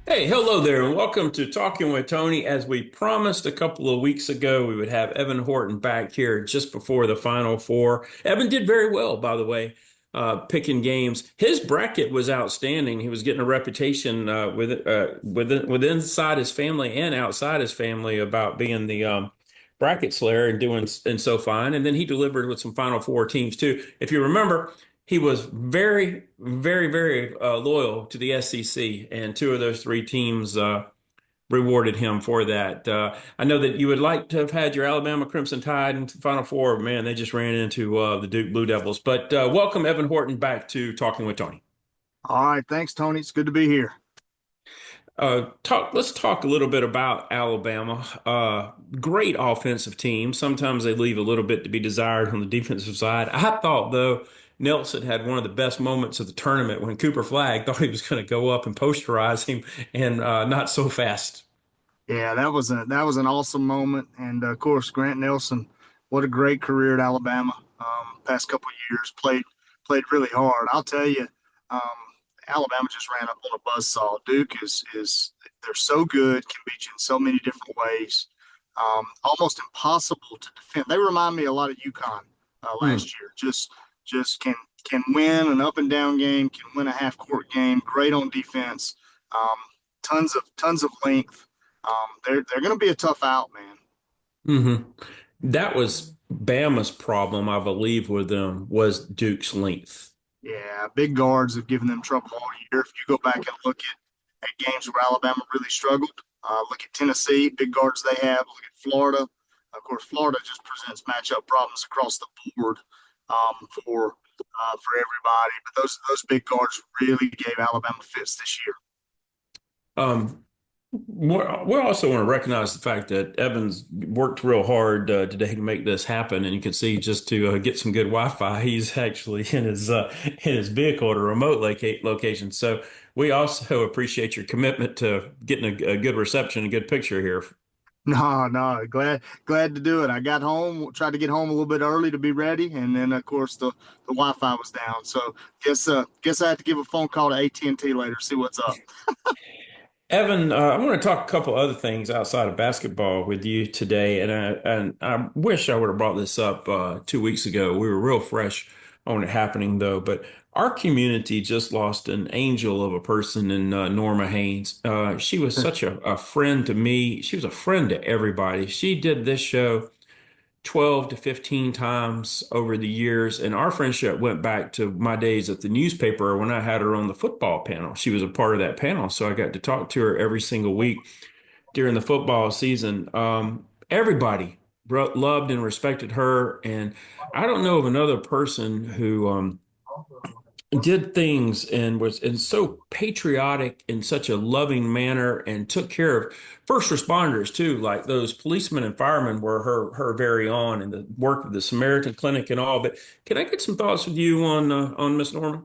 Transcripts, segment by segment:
Hey, hello there, and welcome to Talking with Tony. As we promised a couple of weeks ago, we would have Evan Horton back here just before the Final Four. Evan did very well, by the way, picking games. His bracket was outstanding. He was getting a reputation with inside his family and outside his family about being the bracket slayer and doing and so fine. And then he delivered with some Final Four teams too. If you remember. He was very, very, very loyal to the SEC, and two of those three teams rewarded him for that. I know that you would like to have had your Alabama Crimson Tide into the Final Four. Man, they just ran into the Duke Blue Devils. But welcome, Evan Horton, back to Talking with Tony. All right, thanks, Tony. It's good to be here. Let's talk a little bit about Alabama. Great offensive team. Sometimes they leave a little bit to be desired on the defensive side. I thought, though, Nelson had one of the best moments of the tournament when Cooper Flagg thought he was going to go up and posterize him, and not so fast. Yeah, that was an awesome moment, and of course, Grant Nelson, what a great career at Alabama. Past couple of years, played really hard. I'll tell you, um, Alabama just ran up on a buzzsaw. Duke is they're so good, can beat you in so many different ways. Almost impossible to defend. They remind me a lot of UConn Hmm. last year. Just can win an up and down game, can win a half court game. Great on defense. Um, tons of length. They're going to be a tough out, man. hmm That was Bama's problem, I believe, with them was Duke's length. Yeah, big guards have given them trouble all year. If you go back and look at games where Alabama really struggled, look at Tennessee, big guards they have. Look at Florida. Of course, Florida just presents matchup problems across the board for everybody. But those big guards really gave Alabama fits this year. Um, we also want to recognize the fact that Evans worked real hard today to make this happen, and you can see just to get some good Wi-Fi, he's actually in his vehicle at a remote location. So we also appreciate your commitment to getting a good reception, a good picture here. No, no, glad to do it. I got home, tried to get home a little bit early to be ready, and then of course the Wi-Fi was down. So guess I have to give a phone call to AT&T later, see what's up. Evan, I want to talk a couple other things outside of basketball with you today, and I wish I would have brought this up 2 weeks ago. We were real fresh on it happening though, but our community just lost an angel of a person in Norma Haynes. She was such a friend to me. She was a friend to everybody. She did this show 12 to 15 times over the years. And our friendship went back to my days at the newspaper when I had her on the football panel. She was a part of that panel. So I got to talk to her every single week during the football season. Everybody loved and respected her. And I don't know of another person who did things and was so patriotic in such a loving manner and took care of first responders too, like those policemen and firemen were her very own, and the work of the Samaritan Clinic and all. But can I get some thoughts with you on Miss Norman?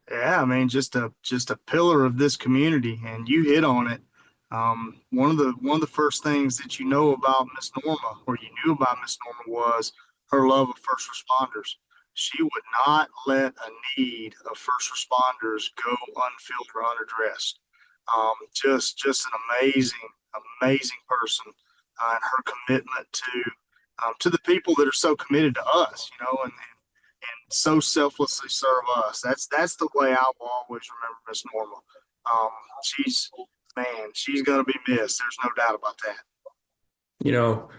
Yeah, I mean, just a pillar of this community, and you hit on it. One of the first things that you know about Miss Norma, or you knew about Miss Norma, was her love of first responders. She would not let a need of first responders go unfilled or unaddressed. Just an amazing person, and her commitment to the people that are so committed to us, and so selflessly serve us. That's the way I will always remember Miss Norma. Um, she's she's gonna be missed. There's no doubt about that. You know,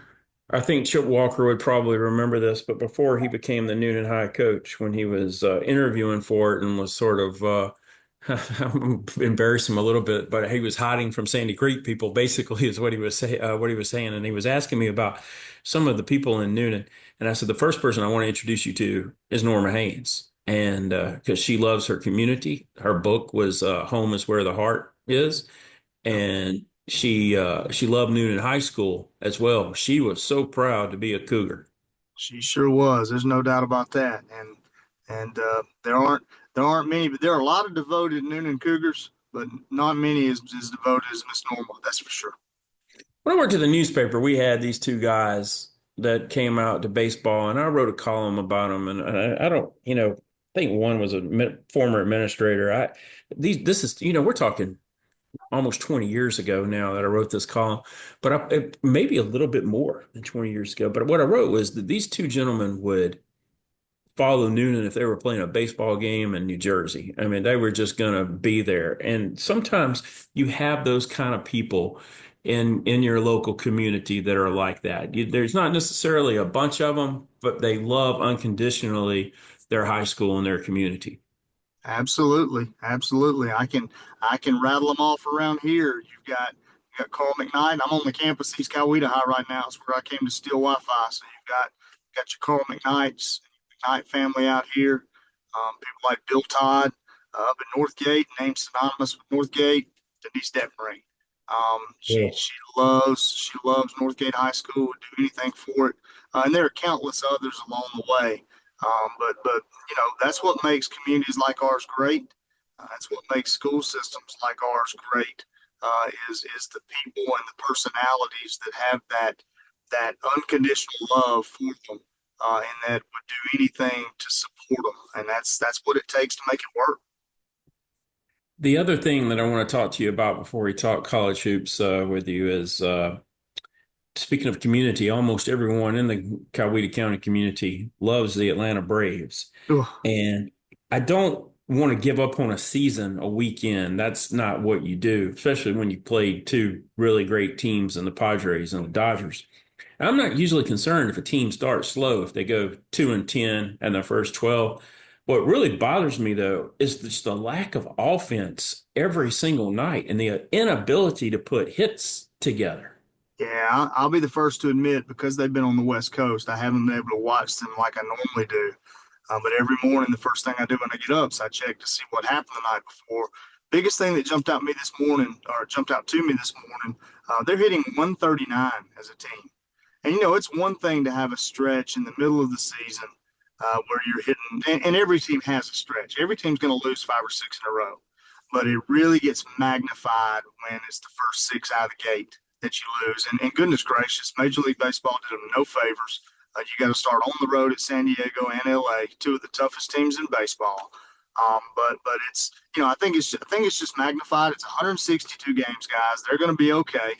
I think Chip Walker would probably remember this, but before he became the Noonan High coach, when he was interviewing for it and was sort of embarrass him a little bit, but he was hiding from Sandy Creek people, basically, is what he was saying, and he was asking me about some of the people in Noonan, and I said the first person I want to introduce you to is Norma Haynes, and because she loves her community. Her book was "Home is Where the Heart Is," and she loved Noonan High School as well. She was so proud to be a Cougar. She sure was. There's no doubt about that. And there aren't many, but there are a lot of devoted Noonan Cougars, but not many as devoted as Miss Norma. That's for sure. When I worked at the newspaper, we had these two guys that came out to baseball, and I wrote a column about them. And I don't, I think one was a former administrator. This is, we're talking almost 20 years ago now that I wrote this column, but maybe a little bit more than 20 years ago. But what I wrote was that these two gentlemen would follow Noonan if they were playing a baseball game in New Jersey. I mean, they were just going to be there. And sometimes you have those kind of people in your local community that are like that. There's not necessarily a bunch of them, but they love unconditionally their high school and their community. Absolutely, absolutely. I can rattle them off around here. You got Carl McKnight. I'm on the campus of East Coweta High right now. It's where I came to steal Wi-Fi. So you got your Carl McKnights, McKnight family out here. People like Bill Todd up at Northgate, named synonymous with Northgate. Denise Detmery. She loves Northgate High School. Would do anything for it. And there are countless others along the way. But that's what makes communities like ours great. That's what makes school systems like ours great. Is the people and the personalities that have that unconditional love for them, and that would do anything to support them. And that's what it takes to make it work. The other thing that I want to talk to you about before we talk college hoops with you is speaking of community, almost everyone in the Coweta County community loves the Atlanta Braves. Ugh. And I don't want to give up on a season, a weekend. That's not what you do, especially when you play two really great teams in the Padres and the Dodgers. I'm not usually concerned if a team starts slow, if they go 2-10 in their first 12. What really bothers me, though, is just the lack of offense every single night and the inability to put hits together. Yeah, I'll be the first to admit because they've been on the West Coast, I haven't been able to watch them like I normally do. But every morning, the first thing I do when I get up is I check to see what happened the night before. Biggest thing that jumped out me this morning, or jumped out to me this morning, they're hitting 139 as a team. And it's one thing to have a stretch in the middle of the season where you're hitting, and every team has a stretch. Every team's going to lose five or six in a row, but it really gets magnified when it's the first six out of the gate that you lose. And goodness gracious, Major League Baseball did them no favors. You got to start on the road at San Diego and LA, two of the toughest teams in baseball. But it's I think it's just magnified. It's 162 games, guys. They're going to be okay.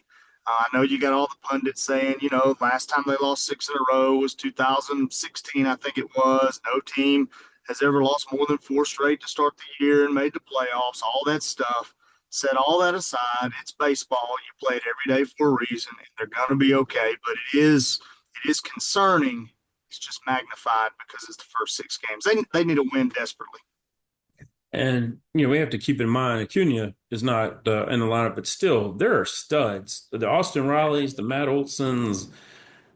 I know you got all the pundits saying, last time they lost six in a row was 2016, I think it was. No team has ever lost more than four straight to start the year and made the playoffs, all that stuff. Set all that aside. It's baseball. You play it every day for a reason, and they're going to be okay. But it is concerning. It's just magnified because it's the first six games. They need a win desperately. And, we have to keep in mind Acuna is not in the lineup, but still, there are studs. The Austin Rileys, the Matt Olsons,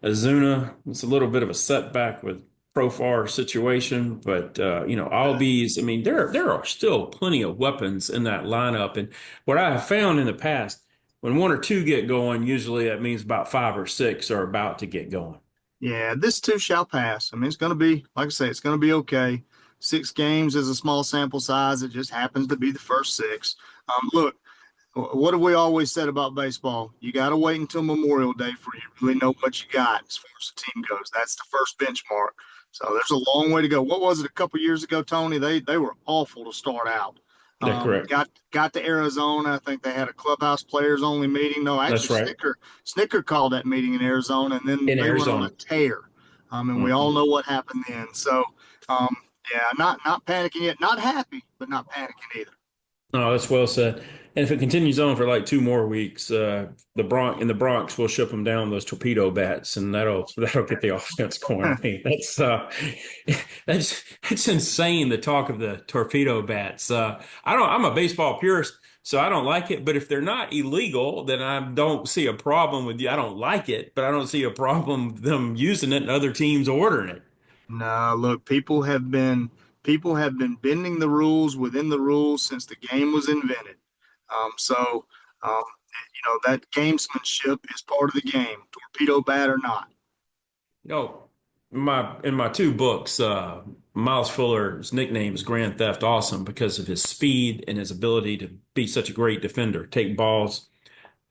Azuna. It's a little bit of a setback with Profar situation, but, Albies. I mean, there are still plenty of weapons in that lineup. And what I have found in the past, when one or two get going, usually that means about five or six are about to get going. Yeah, this too shall pass. I mean, it's going to be, like I say, it's going to be okay. Six games is a small sample size. It just happens to be the first six. Look, what have we always said about baseball? You got to wait until Memorial Day for you really know what you got as far as the team goes. That's the first benchmark. So there's a long way to go. What was it a couple years ago, Tony? They were awful to start out. That's correct. Got to Arizona. I think they had a clubhouse players only meeting. No, That's actually right. Snicker called that meeting in Arizona, and then In they went on a Arizona. tear. And we all Mhm. know what happened then. So yeah, not panicking yet. Not happy, but not panicking either. Oh, that's well said. And if it continues on for like two more weeks, the Bronx will ship them down those torpedo bats, and that'll get the offense going. I mean, that's insane. The talk of the torpedo bats. I'm a baseball purist, so I don't like it. But if they're not illegal, then I don't see a problem with you. I don't like it, but I don't see a problem with them using it and other teams ordering it. No, look, people have been bending the rules within the rules since the game was invented. So that gamesmanship is part of the game, torpedo bat or not. No, in my two books, Miles Fuller's nickname is Grand Theft Awesome because of his speed and his ability to be such a great defender, take balls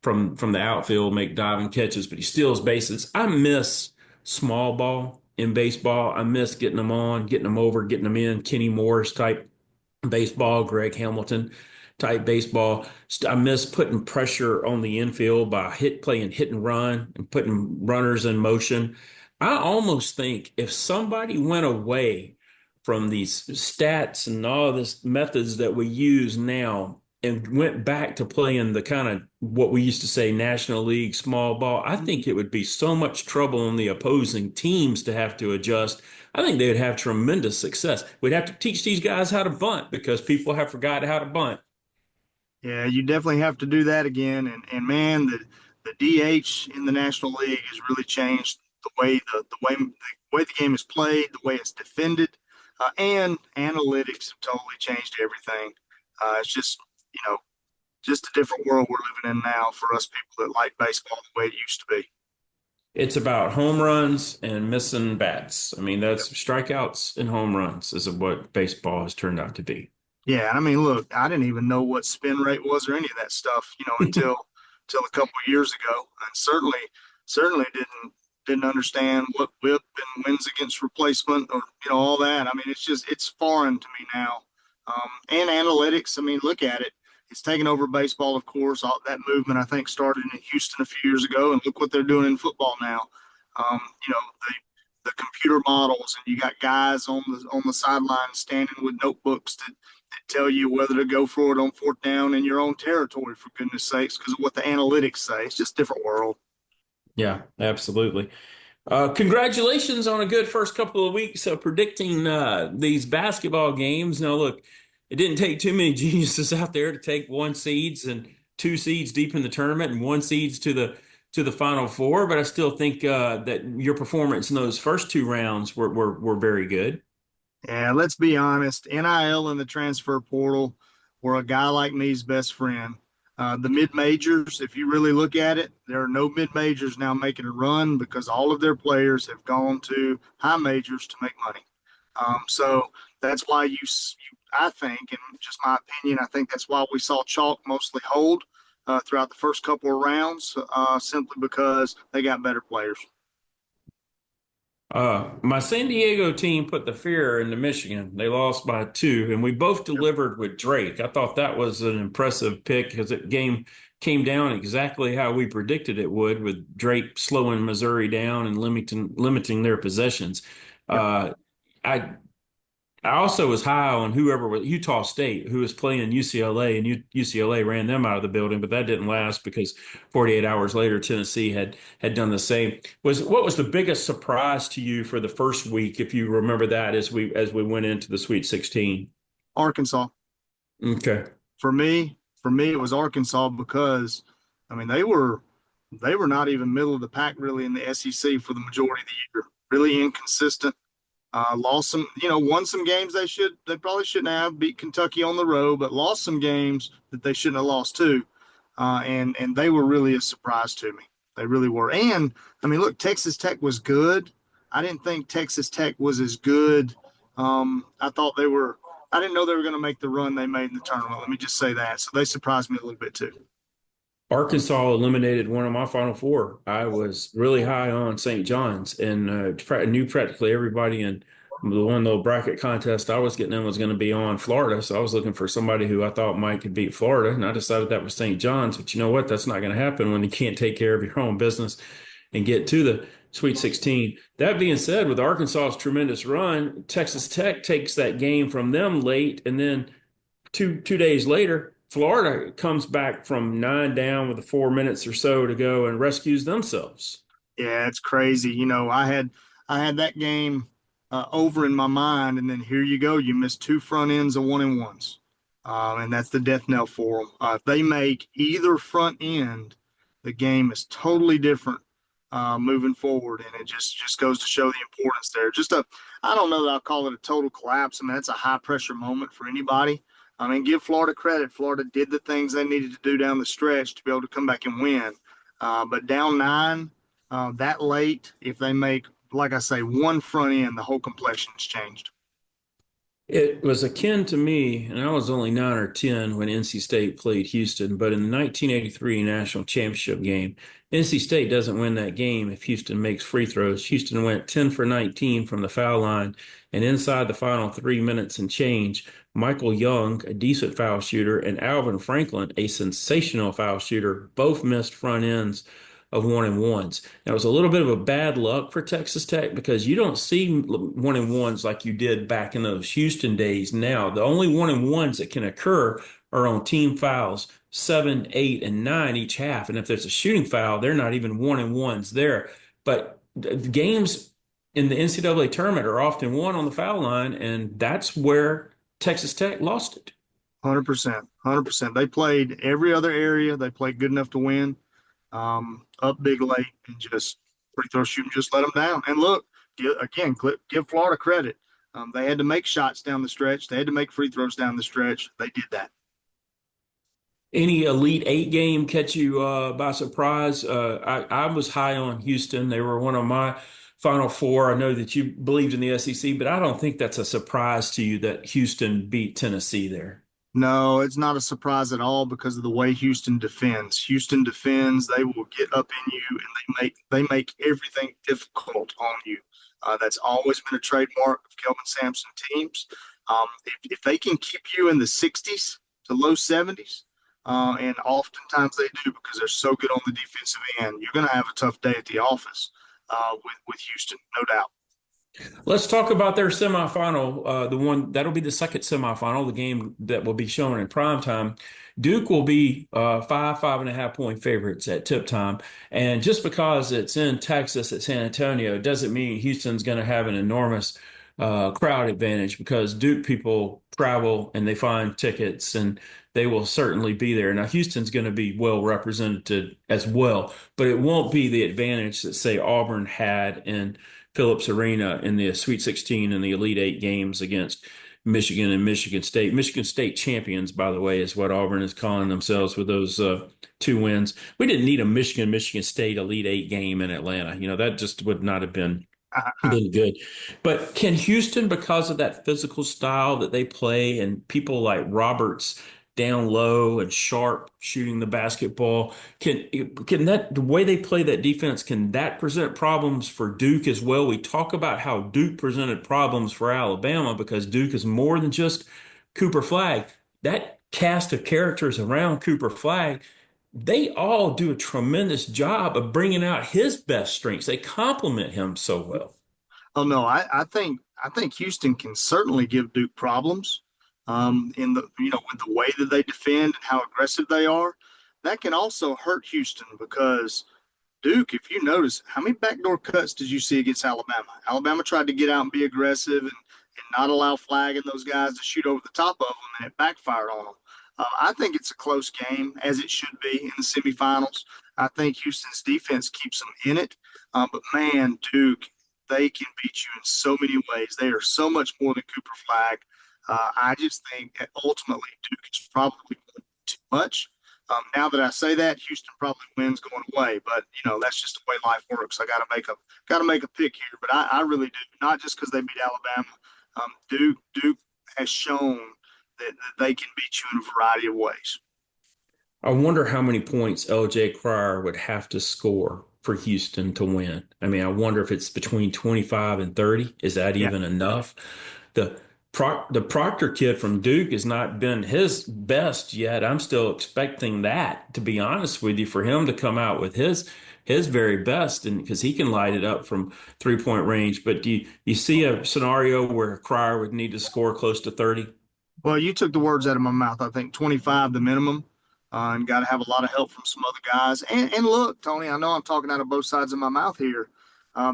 from the outfield, make diving catches, but he steals bases. I miss small ball in baseball. I miss getting them on, getting them over, getting them in, Kenny Moore's type baseball, Greg Hamilton. type baseball. I miss putting pressure on the infield by playing hit and run and putting runners in motion. I almost think if somebody went away from these stats and all of this methods that we use now and went back to playing the kind of what we used to say National League small ball, I think it would be so much trouble on the opposing teams to have to adjust. I think they would have tremendous success. We'd have to teach these guys how to bunt because people have forgotten how to bunt. Yeah, you definitely have to do that again. And man, the DH in the National League has really changed the way the game is played, the way it's defended, and analytics have totally changed everything. It's just you know just a different world we're living in now for us people that like baseball the way it used to be. It's about home runs and missing bats. I mean, that's strikeouts and home runs is what baseball has turned out to be. Yeah, I mean, look, I didn't even know what spin rate was or any of that stuff, until a couple of years ago, and certainly didn't understand what whip and wins against replacement or all that. I mean, it's foreign to me now. And analytics. I mean, look at it. It's taken over baseball, of course. All that movement I think started in Houston a few years ago, and look what they're doing in football now. Um, you know, the computer models, and you got guys on the sideline standing with notebooks that tell you whether to go for it on fourth down in your own territory, for goodness sakes, because of what the analytics say. It's just a different world. Yeah, absolutely. Congratulations on a good first couple of weeks of predicting these basketball games. Now, look, it didn't take too many geniuses out there to take one seeds and two seeds deep in the tournament and one seeds to the Final Four, but I still think that your performance in those first two rounds were very good. Yeah, let's be honest. NIL and the transfer portal were a guy like me's best friend. The mid majors, if you really look at it, there are no mid majors now making a run because all of their players have gone to high majors to make money. So that's why I think, and just my opinion, I think that's why we saw chalk mostly hold throughout the first couple of rounds, simply because they got better players. My San Diego team put the fear into Michigan. They lost by two, and we both delivered with Drake. I thought that was an impressive pick because the game came down exactly how we predicted it would, with Drake slowing Missouri down and limiting their possessions. Yep. Uh, I I also was high on whoever was Utah State, who was playing UCLA, and UCLA ran them out of the building, but that didn't last because 48 hours later, Tennessee had done the same. What was the biggest surprise to you for the first week, if you remember that, as we went into the Sweet 16? Arkansas. Okay. For me, it was Arkansas because, I mean, they were not even middle of the pack really in the SEC for the majority of the year. Really inconsistent. Lost some, won some games they probably shouldn't have. Beat Kentucky on the road, but lost some games that they shouldn't have lost to. And they were really a surprise to me. They really were. And I mean, look, Texas Tech was good. I didn't think Texas Tech was as good. I thought they were. I didn't know they were going to make the run they made in the tournament. Let me just say that. So they surprised me a little bit too. Arkansas eliminated one of my Final Four. I was really high on St. John's and knew practically everybody in the one little bracket contest I was getting in was going to be on Florida. So I was looking for somebody who I thought might could beat Florida, and I decided that was St. John's. But you know what? That's not going to happen when you can't take care of your own business and get to the Sweet 16. That being said, with Arkansas's tremendous run, Texas Tech takes that game from them late, and then two days later, Florida comes back from nine down with 4 minutes or so to go and rescues themselves. Yeah, it's crazy. I had that game over in my mind, and then here you go. You missed two front ends of 1-and-1s, and that's the death knell for them. If they make either front end, the game is totally different moving forward, and it just goes to show the importance there. I don't know that I'll call it a total collapse. I mean, that's a high pressure moment for anybody. I mean, give Florida credit. Florida did the things they needed to do down the stretch to be able to come back and win. But down nine, that late, if they make, like I say, one front end, the whole complexion's changed. It was akin to me, and I was only 9 or 10 when NC State played Houston. But in the 1983 national championship game, NC State doesn't win that game if Houston makes free throws. Houston went 10 for 19 from the foul line, and inside the final 3 minutes and change, Michael Young, a decent foul shooter, and Alvin Franklin, a sensational foul shooter, both missed front ends of 1-and-ones. Now, it was a little bit of a bad luck for Texas Tech because you don't see 1-and-ones like you did back in those Houston days now. The only 1-and-ones that can occur are on team fouls, 7, 8, and 9 each half. And if there's a shooting foul, they're not even 1-and-ones there. But the games in the NCAA tournament are often won on the foul line, and that's where Texas Tech lost it. 100%, 100%. They played every other area. They played good enough to win. Up big late and just free throw shooting, just let them down. And look, give Florida credit. They had to make shots down the stretch. They had to make free throws down the stretch. They did that. Any Elite Eight game catch you by surprise? I was high on Houston. They were one of my Final Four. I know that you believed in the SEC, but I don't think that's a surprise to you that Houston beat Tennessee there. No, it's not a surprise at all because of the way Houston defends. Houston defends, they will get up in you and they make everything difficult on you. That's always been a trademark of Kelvin Sampson teams. If they can keep you in the 60s to low 70s, and oftentimes they do because they're so good on the defensive end, you're going to have a tough day at the office with Houston, no doubt. Let's talk about their semifinal, the one that'll be the second semifinal, the game that will be shown in prime time. Duke will be 5.5 point favorites at tip time. And just because it's in Texas at San Antonio doesn't mean Houston's going to have an enormous crowd advantage because Duke people travel and they find tickets and they will certainly be there. Now, Houston's going to be well represented as well, but it won't be the advantage that, say, Auburn had in Phillips Arena in the Sweet 16 and the Elite Eight games against Michigan and Michigan State. Michigan State champions, by the way, is what Auburn is calling themselves with those two wins. We didn't need a Michigan State Elite Eight game in Atlanta. That just would not have been good. But can Houston, because of that physical style that they play and people like Roberts down low and Sharp shooting the basketball, can that the way they play that defense, can that present problems for Duke as well? We talk about how Duke presented problems for Alabama because Duke is more than just Cooper Flagg. That cast of characters around Cooper Flagg, they all do a tremendous job of bringing out his best strengths. They complement him so well. Oh no, I think Houston can certainly give Duke problems. In the with the way that they defend and how aggressive they are, that can also hurt Houston because Duke, if you notice, how many backdoor cuts did you see against Alabama? Alabama tried to get out and be aggressive and not allow Flag and those guys to shoot over the top of them, and it backfired on them. I think it's a close game, as it should be in the semifinals. I think Houston's defense keeps them in it. But man, Duke, they can beat you in so many ways. They are so much more than Cooper Flag. I just think that ultimately Duke is probably too much. Now that I say that, Houston probably wins going away, but that's just the way life works. I got to make a pick here, but I really do, not just because they beat Alabama. Duke has shown that they can beat you in a variety of ways. I wonder how many points LJ Cryer would have to score for Houston to win. I mean, I wonder if it's between 25 and 30. Is that Yeah. even enough? The the Proctor kid from Duke has not been his best yet. I'm still expecting that, to be honest with you, for him to come out with his very best, and because he can light it up from 3 point range. But do you see a scenario where Cryer would need to score close to 30? Well, you took the words out of my mouth. I think 25 the minimum, and got to have a lot of help from some other guys. And look, Tony, I know I'm talking out of both sides of my mouth here.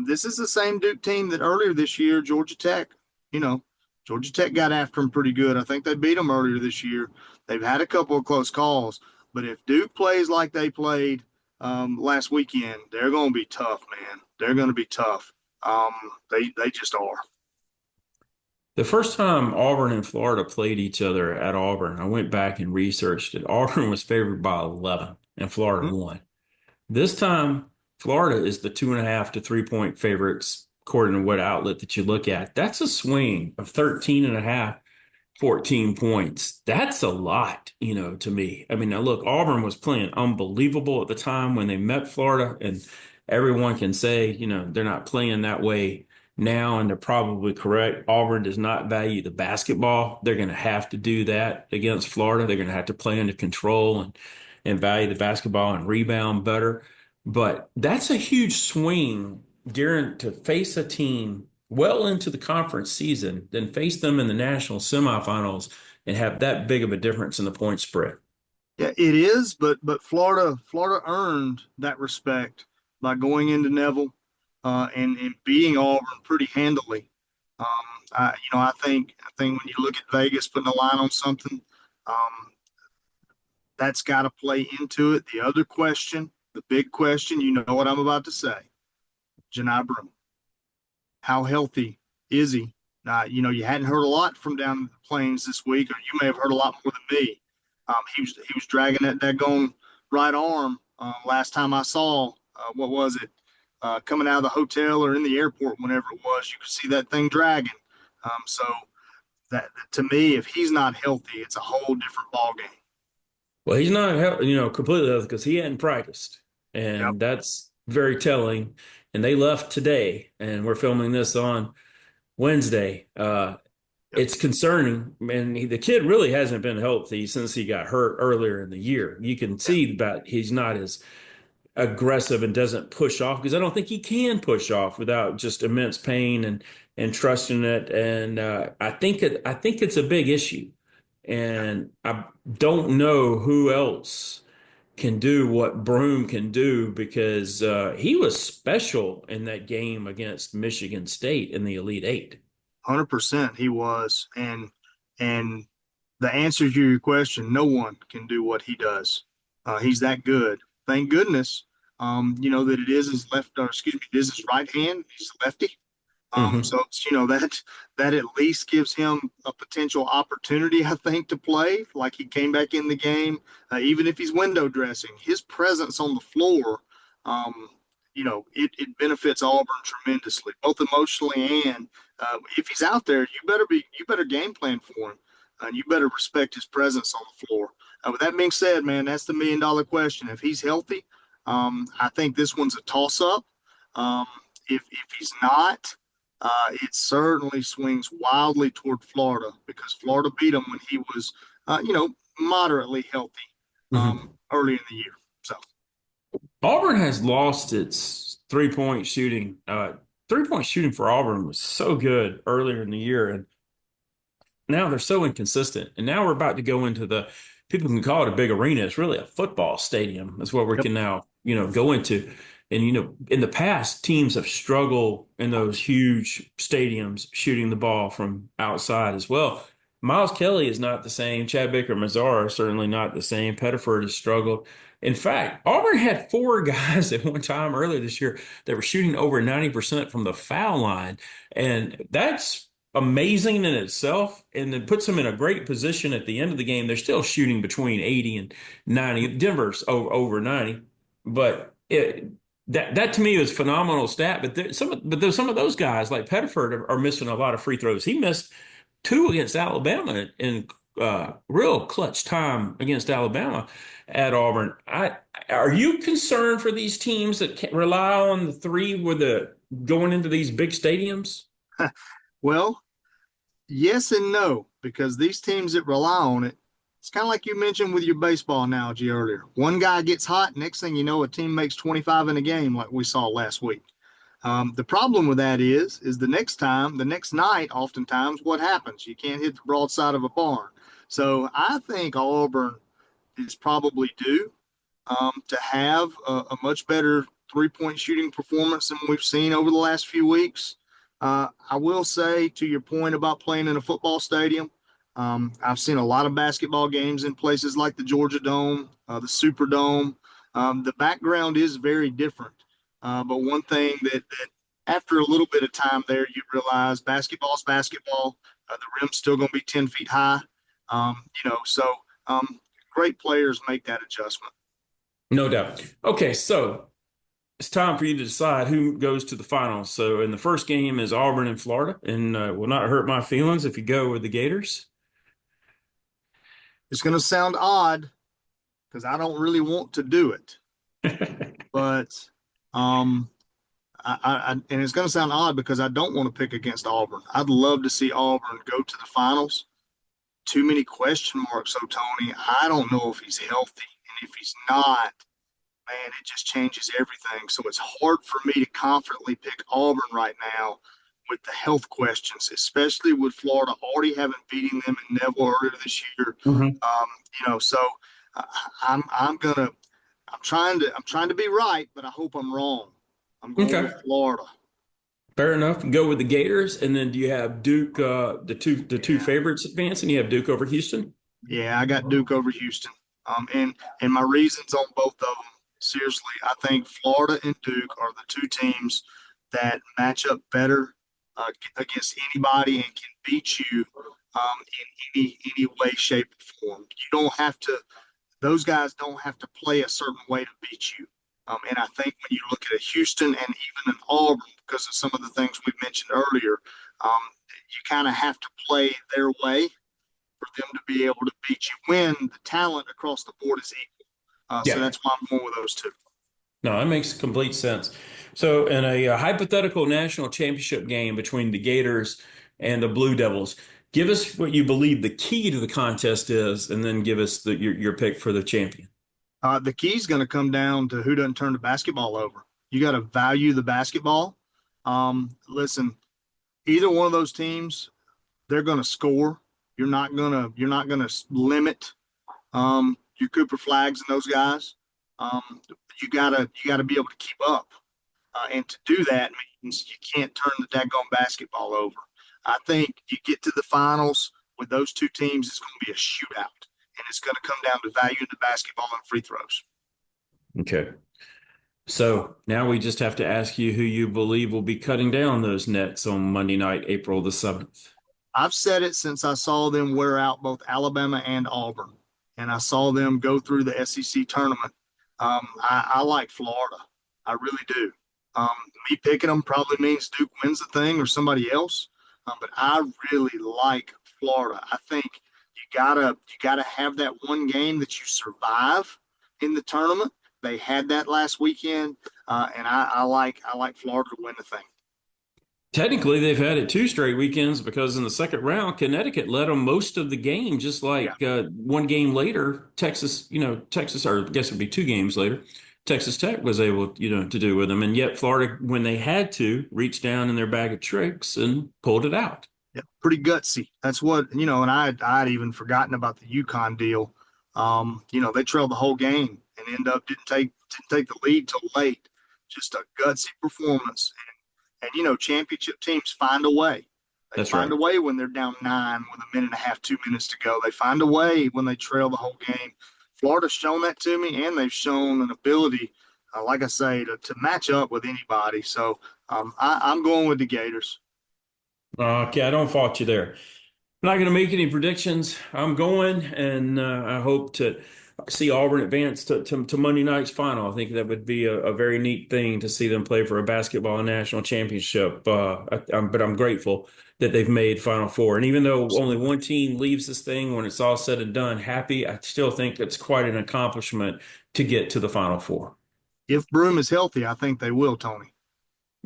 This is the same Duke team that earlier this year, Georgia Tech, you know, Georgia Tech got after them pretty good. I think they beat them earlier this year. They've had a couple of close calls, but if Duke plays like they played last weekend, they're going to be tough, man. They're going to be tough. Um, they just are. The first time Auburn and Florida played each other at Auburn, I went back and researched it. Auburn was favored by 11 and Florida Mhm. won. This time, Florida is the 2.5 to 3 point favorites, according to what outlet that you look at. That's a swing of 13 and a half. 14 points. That's a lot, to me. I mean, now look, Auburn was playing unbelievable at the time when they met Florida, and everyone can say, they're not playing that way now, and they're probably correct. Auburn does not value the basketball. They're going to have to do that against Florida. They're going to have to play under control and value the basketball and rebound better. But that's a huge swing during to face a team well into the conference season, then face them in the national semifinals and have that big of a difference in the point spread. Yeah, it is, but Florida earned that respect by going into Neville and beating Auburn pretty handily. Um, I think when you look at Vegas putting a line on something, um, that's got to play into it. The other question, the big question, you know what I'm about to say, Janai Broome. How healthy is he? You hadn't heard a lot from down in the plains this week, or you may have heard a lot more than me. He was dragging that daggone right arm last time I saw. What was it? Coming out of the hotel or in the airport, whenever it was, you could see that thing dragging. So that to me, if he's not healthy, it's a whole different ball game. Well, he's not, completely healthy because he hadn't practiced, Yep. and that's very telling. And they left today, and we're filming this on Wednesday. Yep. It's concerning, and the kid really hasn't been healthy since he got hurt earlier in the year. You can Yeah. see that he's not as aggressive and doesn't push off because I don't think he can push off without just immense pain and trusting it. And I think it's a big issue, Yeah. and I don't know who else can do what Broome can do because he was special in that game against Michigan State in the Elite Eight. 100% he was. And the answer to your question, no one can do what he does. He's that good. Thank goodness, that it is his left, or excuse me, it is his right hand. He's a lefty. Hmm. So that at least gives him a potential opportunity, I think, to play. Like he came back in the game, even if he's window dressing, his presence on the floor, um, it benefits Auburn tremendously, both emotionally and if he's out there, you better game plan for him, and you better respect his presence on the floor. With that being said, man, that's the $1 million question. If he's healthy, I think this one's a toss up. Um, if he's not, it certainly swings wildly toward Florida because Florida beat him when he was, moderately healthy Hmm. early in the year. So, Auburn has lost its three-point shooting. Three-point shooting for Auburn was so good earlier in the year, and now they're so inconsistent. And now we're about to go into people can call it a big arena. It's really a football stadium. That's what we yep, can now, go into. And, in the past, teams have struggled in those huge stadiums shooting the ball from outside as well. Miles Kelly is not the same. Chad Baker Mazara is certainly not the same. Pettiford has struggled. In fact, Auburn had four guys at one time earlier this year that were shooting over 90% from the foul line. And that's amazing in itself, and it puts them in a great position at the end of the game. They're still shooting between 80 and 90. Denver's over 90, but that to me is phenomenal stat. But there's some of those guys like Pettiford are missing a lot of free throws. He missed two against Alabama in real clutch time against Alabama at Auburn. Are you concerned for these teams that rely on the three with the going into these big stadiums? well, yes and no, because these teams that rely on it, it's kind of like you mentioned with your baseball analogy earlier. One guy gets hot, next thing you know, a team makes 25 in a game, like we saw last week. The problem with that is the next night, oftentimes, what happens? You can't hit the broadside of a barn. So I think Auburn is probably due to have a much better 3-point shooting performance than we've seen over the last few weeks. I will say, to your point about playing in a football stadium, I've seen a lot of basketball games in places like the Georgia Dome, the Superdome. The background is very different. But one thing that after a little bit of time there, you realize basketball's basketball. The rim's still going to be 10 feet high. So great players make that adjustment. No doubt. Okay, so it's time for you to decide who goes to the finals. So, in the first game is Auburn and Florida, and will not hurt my feelings if you go with the Gators. It's going to sound odd because I don't really want to do it, but um, and it's going to sound odd because I don't want to pick against Auburn. I'd love to see Auburn go to the finals. Too many question marks, so Tony. I don't know if he's healthy, and if he's not, man, it just changes everything. So it's hard for me to confidently pick Auburn right now with the health questions, especially with Florida already having beaten them in Neville earlier this year. Mhm. So uh, I'm trying to be right, but I hope I'm wrong. I'm going with Okay. Florida. Fair enough. Go with the Gators, and then do you have Duke, the two Yeah, favorites advancing? You have Duke over Houston. yeah, I got Duke over Houston. And my reasons on both of them. Seriously, I think Florida and Duke are the two teams that match up better against anybody and can beat you in any way, shape, or form. You don't have to; those guys don't have to play a certain way to beat you. And I think when you look at a Houston and even an Auburn, because of some of the things we mentioned earlier, you kind of have to play their way for them to be able to beat you when the talent across the board is equal. So Yeah. that's why I'm going with those two. No, that makes complete sense. So, in a hypothetical national championship game between the Gators and the Blue Devils, give us what you believe the key to the contest is, and then give us your pick for the champion. The key is going to come down to who doesn't turn the basketball over. You got to value the basketball. Listen, either one of those teams, they're going to score. You're not gonna limit your Cooper Flags and those guys. You gotta be able to keep up. And to do that means you can't turn the daggone basketball over. I think you get to the finals with those two teams, it's going to be a shootout, and it's going to come down to value in the basketball and free throws. Okay. So now we just have to ask you who you believe will be cutting down those nets on Monday night, April the 7th. I've said it since I saw them wear out both Alabama and Auburn, and I saw them go through the SEC tournament. I like Florida. I really do. Um, Me picking them probably means Duke wins the thing or somebody else, but I really like Florida. I think you gotta have that one game that you survive in the tournament. They had that last weekend, and I like Florida to win the thing. Technically, they've had it two straight weekends because in the second round, Connecticut led them most of the game, just Yeah. like one game later, Texas, or I guess it'd be two games later, Texas Tech was able, to do with them. And yet Florida, when they had to, reached down in their bag of tricks and pulled it out. Yeah, pretty gutsy. That's what and I'd even forgotten about the UConn deal. They trailed the whole game and end up didn't take the lead till late. Just a gutsy performance. And championship teams find a way. They That's find right. a way when they're down nine with a minute and a half, 2 minutes to go. They find a way when they trail the whole game. Florida's shown that to me, and they've shown an ability, like I say, to match up with anybody. So I'm going with the Gators. Okay, I don't fault you there. I'm not going to make any predictions. I'm going, and I hope to see Auburn advance to Monday night's final. I think that would be a very neat thing to see them play for a basketball national championship. But I'm grateful that they've made Final Four. And even though only Absolutely. one team leaves this thing when it's all said and done happy, I still think it's quite an accomplishment to get to the Final Four. If Broom is healthy, I think they will, Tony.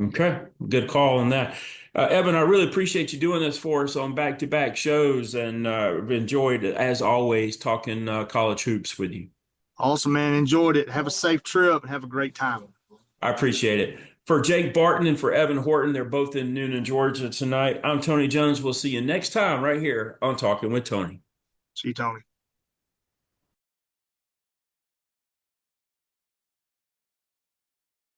Okay, good call on that. Evan, I really appreciate you doing this for us on back-to-back shows and enjoyed, as always, talking college hoops with you. Awesome, man. Enjoyed it. Have a safe trip and have a great time. I appreciate it. For Jake Barton and for Evan Horton, they're both in Noonan, Georgia tonight. I'm Tony Jones. We'll see you next time right here on Talking with Tony. See you, Tony.